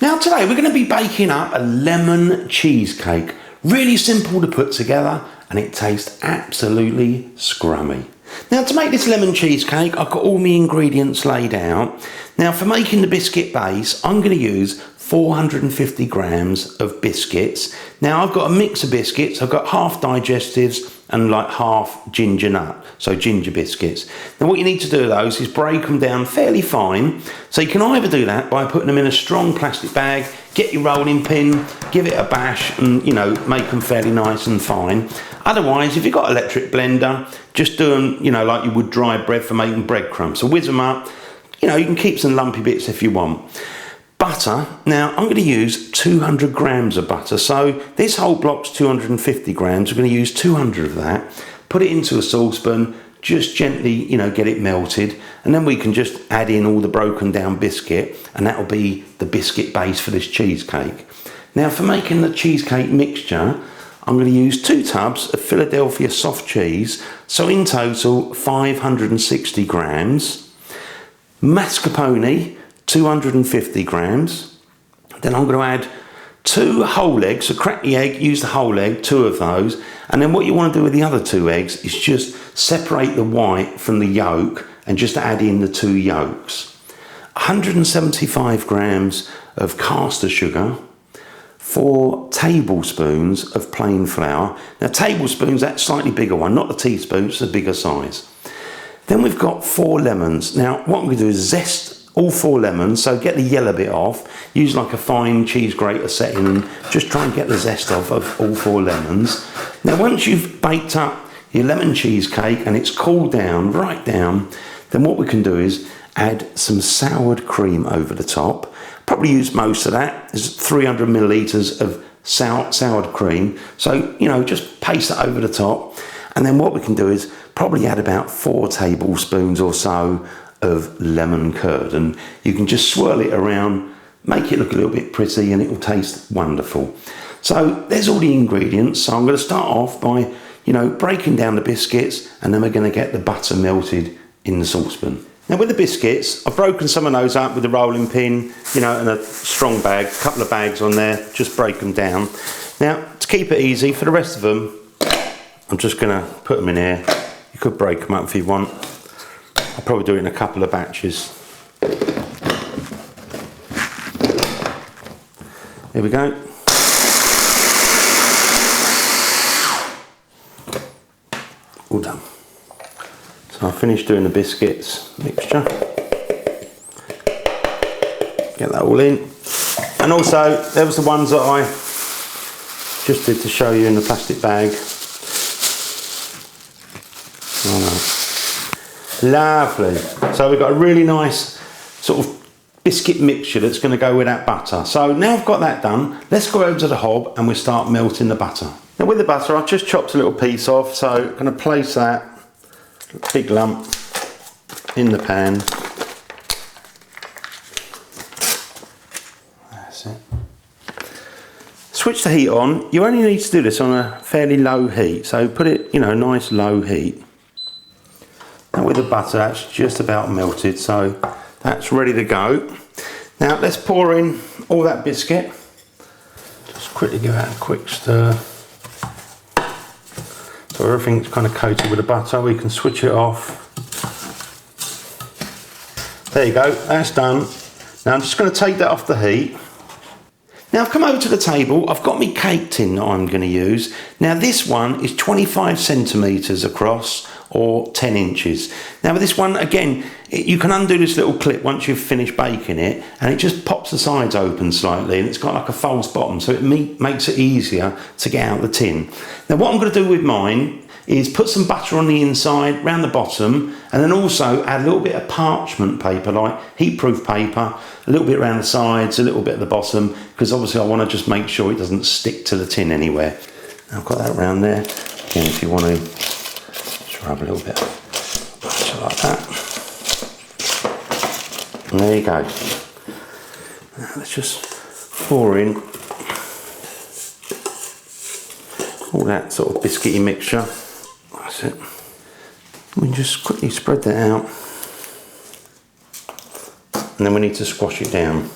Now today we're going to be baking up a lemon cheesecake. Really simple to put together and it tastes absolutely scrummy. Now to make this lemon cheesecake I've got all my ingredients laid out. Now for making the biscuit base I'm going to use 450 grams of biscuits. Now I've got a mix of biscuits. I've got half digestives and like half ginger nut, so ginger biscuits. Now what you need to do with those is break them down fairly fine. So you can either do that by putting them in a strong plastic bag, get your rolling pin, give it a bash and make them fairly nice and fine. Otherwise, if you've got an electric blender, just do them, like you would dry bread for making breadcrumbs. So whiz them up, you can keep some lumpy bits if you want. Butter, now I'm going to use 200 grams of butter. So this whole block's 250 grams. We're going to use 200 of that. Put it into a saucepan, just gently, get it melted. And then we can just add in all the broken down biscuit and that'll be the biscuit base for this cheesecake. Now for making the cheesecake mixture, I'm going to use 2 tubs of Philadelphia soft cheese. So in total, 560 grams. Mascarpone, 250 grams. Then I'm going to add 2 whole eggs. So crack the egg, use the whole egg, 2 of those. And then what you want to do with the other 2 eggs is just separate the white from the yolk and just add in the 2 yolks. 175 grams of caster sugar. 4 tablespoons of plain flour. Now tablespoons, that slightly bigger one, not the teaspoon, it's a bigger size. Then we've got 4 lemons. Now what I'm going to do is zest all 4 lemons, so get the yellow bit off, use like a fine cheese grater setting and just try and get the zest off of all 4 lemons. Now once you've baked up your lemon cheesecake and it's cooled down, right down, then what we can do is add some soured cream over the top. Probably use most of that. There's 300 millilitres of soured cream, so just paste that over the top. And then what we can do is probably add about 4 tablespoons or so of lemon curd, and you can just swirl it around, make it look a little bit pretty, and it will taste wonderful. So there's all the ingredients. So I'm going to start off by breaking down the biscuits, and then we're going to get the butter melted in the saucepan. Now with the biscuits, I've broken some of those up with a rolling pin, and a strong bag, a couple of bags on there, just break them down. Now to keep it easy, for the rest of them, I'm just going to put them in here. You could break them up if you want. I'll probably do it in a couple of batches. Here we go. All done. So I've finished doing the biscuits mixture. Get that all in. And also, there was the ones that I just did to show you in the plastic bag. Lovely. So we've got a really nice sort of biscuit mixture that's going to go with that butter. So now I've got that done, let's go over to the hob and we'll start melting the butter. Now with the butter I've just chopped a little piece off, so I'm going to place that big lump in the pan. That's it. Switch the heat on. You only need to do this on a fairly low heat, so put it, nice low heat. Now with the butter that's just about melted, so that's ready to go. Now let's pour in all that biscuit. Just quickly give that a quick stir. So everything's kind of coated with the butter. We can switch it off. There you go, that's done. Now I'm just going to take that off the heat. Now I've come over to the table, I've got my cake tin that I'm going to use. Now this one is 25 centimetres across or 10 inches. Now with this one, again, you can undo this little clip once you've finished baking it and it just pops the sides open slightly and it's got like a false bottom, so it makes it easier to get out the tin. Now what I'm going to do with mine is put some butter on the inside, round the bottom, and then also add a little bit of parchment paper, like heat-proof paper, a little bit around the sides, a little bit at the bottom, because obviously I want to just make sure it doesn't stick to the tin anywhere. Now I've got that around there. Again, if you want to just rub a little bit of butter like that. And there you go. Now let's just pour in all that sort of biscuity mixture. That's it. We can just quickly spread that out, and then we need to squash it down.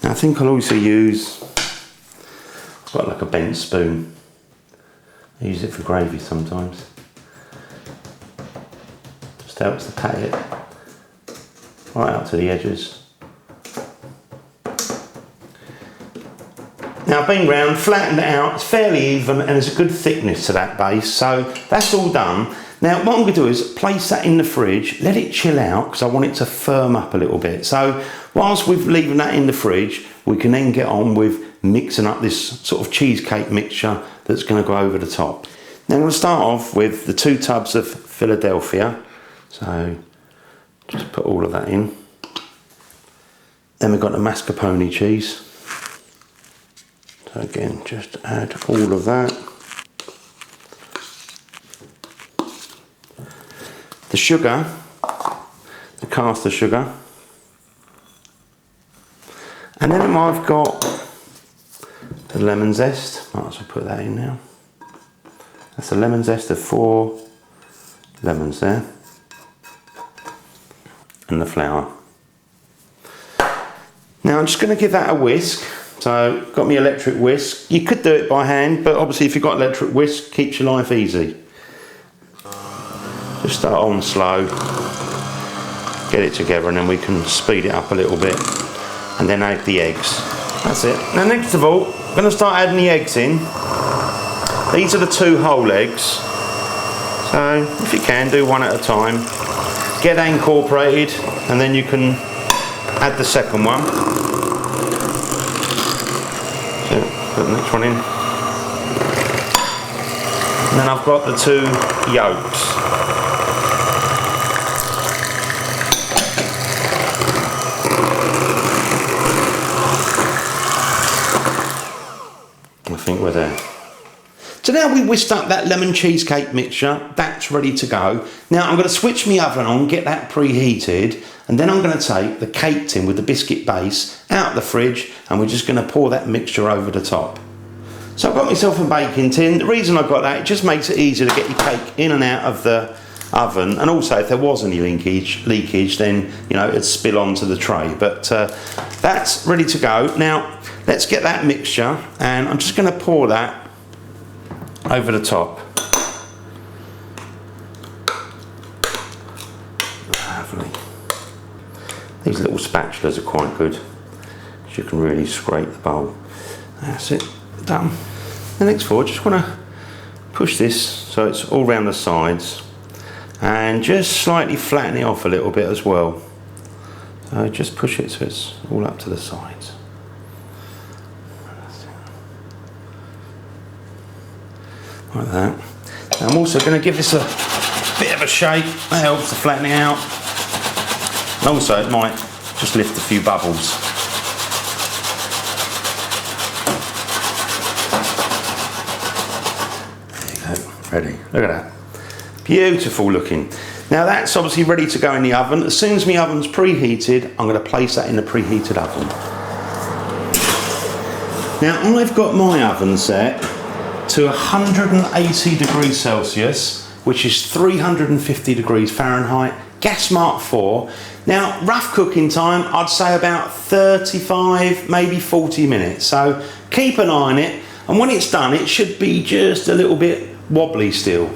Now I think I'll also use, I've got like a bent spoon. I use it for gravy sometimes. Just helps to pat it right out to the edges. Now I've been round, flattened it out, it's fairly even and there's a good thickness to that base, so that's all done. Now what I'm going to do is place that in the fridge, let it chill out because I want it to firm up a little bit. So whilst we're leaving that in the fridge, we can then get on with mixing up this sort of cheesecake mixture that's going to go over the top. Now I'm going to start off with the 2 tubs of Philadelphia, so just put all of that in. Then we've got the mascarpone cheese. So again, just add all of that. The sugar, the caster sugar. And then I've got the lemon zest. Might as well put that in now. That's a lemon zest of 4 lemons there. And the flour. Now I'm just going to give that a whisk. So, got my electric whisk. You could do it by hand, but obviously if you've got electric whisk, keeps your life easy. Just start on slow, get it together, and then we can speed it up a little bit, and then add the eggs. That's it. Now next of all, I'm going to start adding the eggs in. These are the 2 whole eggs. So, if you can, do one at a time. Get that incorporated, and then you can add the second one. Put the next one in. And then I've got the 2 yolks. I think we're there. So now we whisked up that lemon cheesecake mixture, that's ready to go. Now I'm going to switch my oven on, get that preheated, and then I'm going to take the cake tin with the biscuit base out of the fridge, and we're just going to pour that mixture over the top. So I've got myself a baking tin. The reason I've got that, it just makes it easier to get your cake in and out of the oven, and also if there was any leakage, then you know it'd spill onto the tray. But that's ready to go. Now let's get that mixture, and I'm just going to pour that over the top. Lovely. These little spatulas are quite good, so you can really scrape the bowl. That's it, done. The next forward, just want to push this so it's all round the sides, and just slightly flatten it off a little bit as well. So just push it so it's all up to the sides. Like that. Now I'm also going to give this a bit of a shake, that helps to flatten it out, and also it might just lift a few bubbles. There you go, ready, look at that, beautiful looking. Now that's obviously ready to go in the oven. As soon as my oven's preheated, I'm going to place that in the preheated oven. Now I've got my oven set to 180 degrees Celsius, which is 350 degrees Fahrenheit, gas mark 4. Now, rough cooking time, I'd say about 35, maybe 40 minutes. So keep an eye on it, and when it's done, it should be just a little bit wobbly still.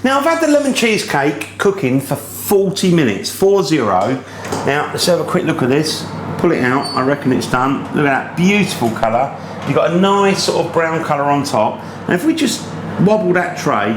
Now, I've had the lemon cheesecake cooking for 40 minutes, 40. Now, let's have a quick look at this. Pull it out, I reckon it's done. Look at that beautiful colour. You've got a nice sort of brown colour on top. And if we just wobble that tray,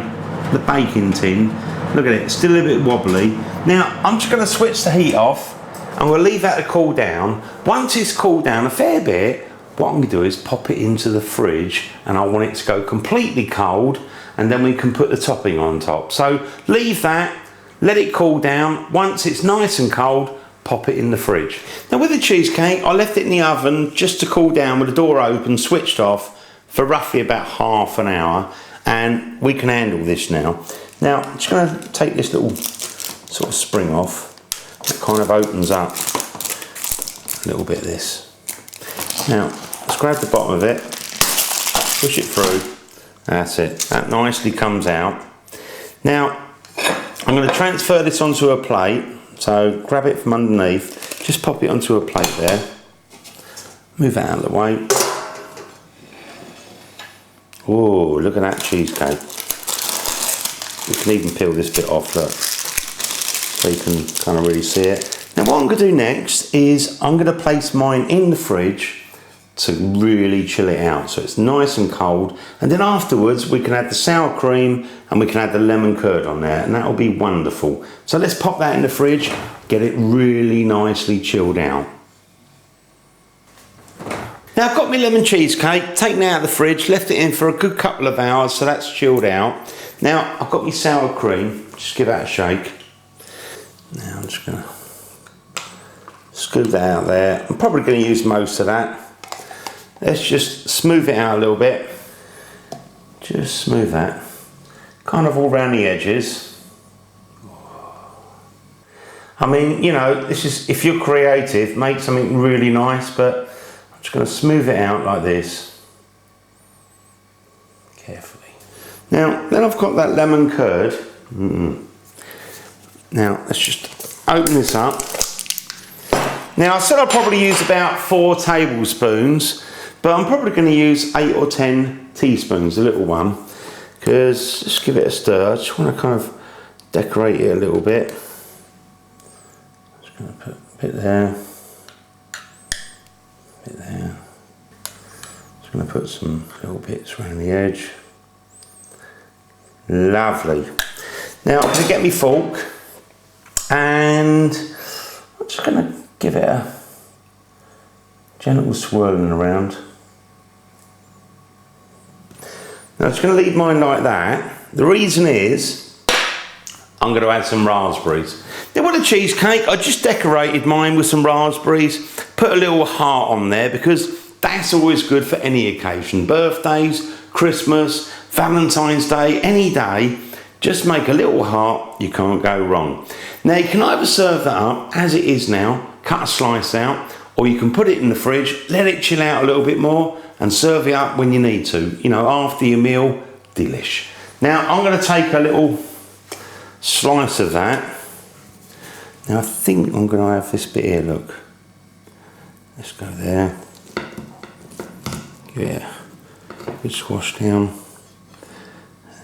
the baking tin, look at it, it's still a little bit wobbly. Now, I'm just going to switch the heat off, and we'll leave that to cool down. Once it's cooled down a fair bit, what I'm going to do is pop it into the fridge, and I want it to go completely cold, and then we can put the topping on top. So leave that, let it cool down. Once it's nice and cold, pop it in the fridge. Now with the cheesecake, I left it in the oven just to cool down with the door open, switched off for roughly about half an hour, and we can handle this now. Now I'm just going to take this little sort of spring off. It kind of opens up a little bit, this. Now let's grab the bottom of it, push it through. That's it, that nicely comes out. Now I'm going to transfer this onto a plate. So grab it from underneath, just pop it onto a plate there. Move that out of the way. Oh, look at that cheesecake. You can even peel this bit off, look. So you can kind of really see it. Now what I'm going to do next is I'm going to place mine in the fridge to really chill it out so it's nice and cold, and then afterwards we can add the sour cream and we can add the lemon curd on there, and that will be wonderful. So let's pop that in the fridge, get it really nicely chilled out. Now I've got my lemon cheesecake taken out of the fridge, left it in for a good couple of hours, so that's chilled out. Now I've got my sour cream, just give that a shake. Now I'm just going to scoop that out there. I'm probably going to use most of that. Let's just smooth it out a little bit. Just smooth that. Kind of all around the edges. I mean, you know, this is, if you're creative, make something really nice, but I'm just going to smooth it out like this. Carefully. Now, then I've got that lemon curd. Now, let's just open this up. Now, I said I'll probably use about 4 tablespoons, but I'm probably going to use 8 or 10 teaspoons, the little one, because just give it a stir. I just want to kind of decorate it a little bit. Just going to put a bit there, a bit there. Just going to put some little bits around the edge. Lovely. Now I'm going to get my fork and I'm just going to give it a gentle swirling around. Now I'm just going to leave mine like that. The reason is I'm going to add some raspberries. Now with a cheesecake, I just decorated mine with some raspberries, put a little heart on there because that's always good for any occasion. Birthdays, Christmas, Valentine's Day, any day, just make a little heart, you can't go wrong. Now you can either serve that up as it is now, cut a slice out, or you can put it in the fridge, let it chill out a little bit more and serve it up when you need to. You know, after your meal, delish. Now I'm going to take a little slice of that. Now I think I'm going to have this bit here, look. Let's go there. Give it a good squash down.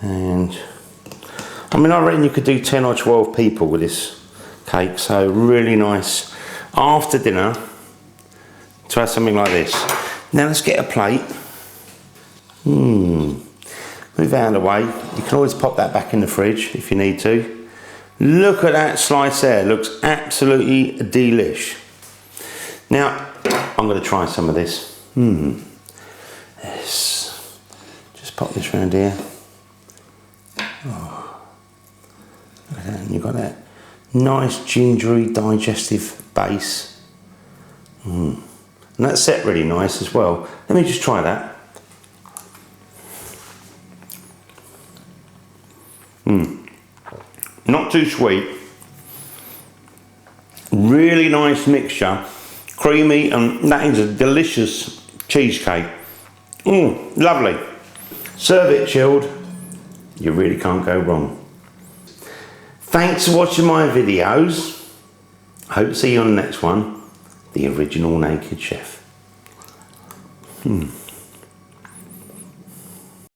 And I mean, I reckon you could do 10 or 12 people with this cake, so really nice after dinner to have something like this. Now let's get a plate. Move it out of the way. You can always pop that back in the fridge if you need to. Look at that slice there, looks absolutely delish. Now I'm going to try some of this. Yes. Just pop this round here. Oh, look at that, and you've got that nice gingery digestive base. And that's set really nice as well. Let me just try that. Not too sweet. Really nice mixture. Creamy, and that is a delicious cheesecake. Lovely. Serve it chilled. You really can't go wrong. Thanks for watching my videos. I hope to see you on the next one. The Original Naked Chef.